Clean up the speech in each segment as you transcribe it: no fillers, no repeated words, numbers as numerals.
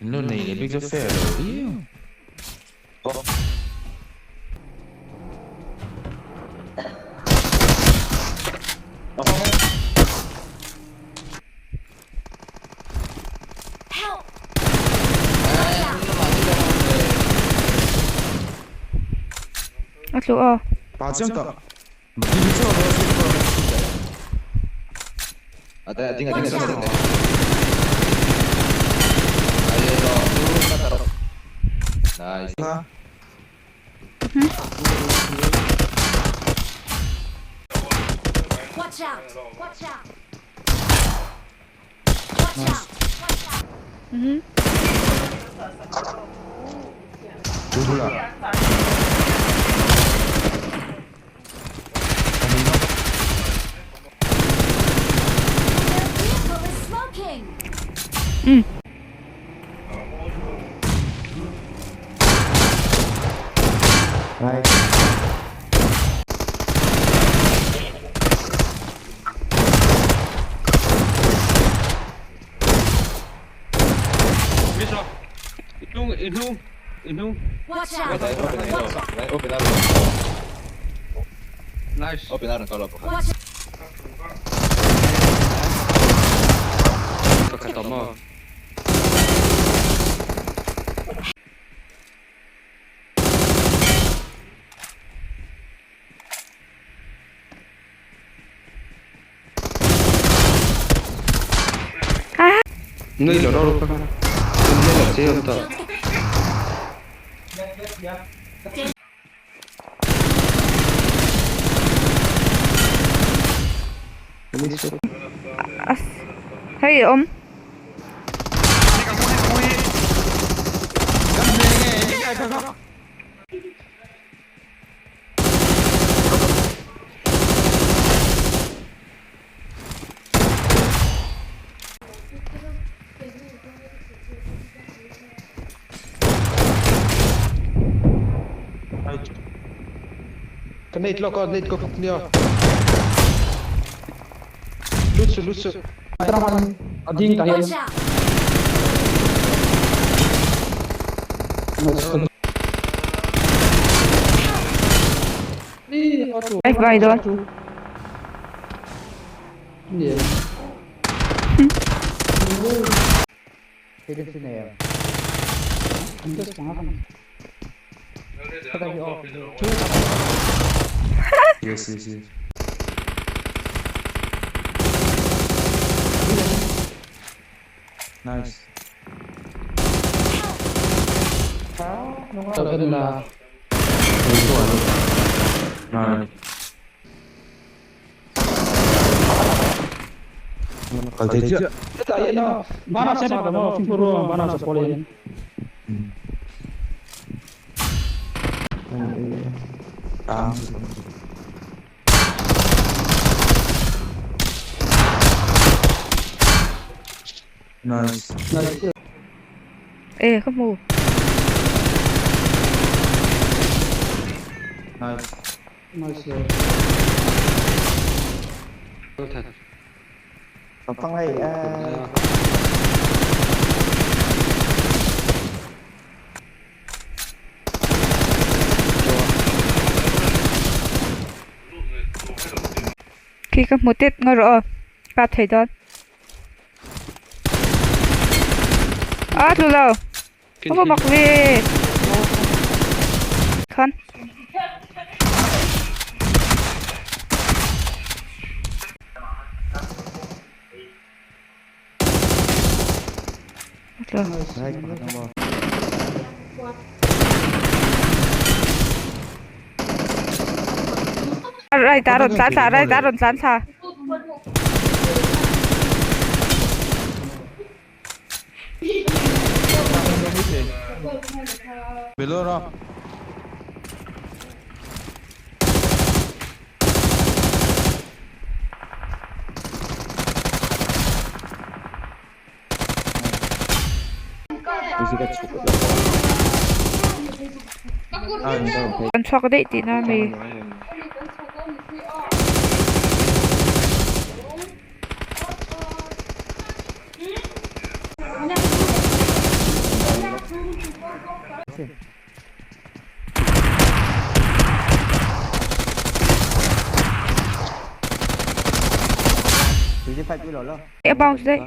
Lúc này là biết rất phê rồi. Atlu o. Pacjanta. Widzicie, ale szybko. A te, tinggal tinggal. Ayo dong, turun taruh. Nice. Watch out! Watch out! Dua. Vehicle is smoking! Right. Bisa. Itu. Watch out! Open arrow. Nice. Open arrow kalau apa? Watch out! Ketemu. Nơi đó đâu các bạn? Đây là xe tờ. Hey om. Cái này lo con lên con nhiều. Lucu. Ading tayo. Watch out! Ay vai doon. Hindi. Pwede sila yan. Antos mga kan. Patay off. Yes. Nice. Tagal na. Nice. Kalau tidak, Tayo na. Bana siya pa mo. Puro bana sa pole yan. nice. Nice. Eh, không mù. Nice. Nice. Thật. Con này Khi các một tiết ngồi rõ. Cặp thấy đó. Atlu lâu. Không có mặc về. Con. Atlu. Đấy, con bò. Rai taron saan sa. Below ra. Con cho cái đậy tí nào mì. Boxing. Tujuh fight dulu loh. Bounce đấy.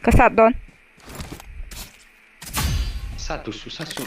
Kesat Don. Satu susah su.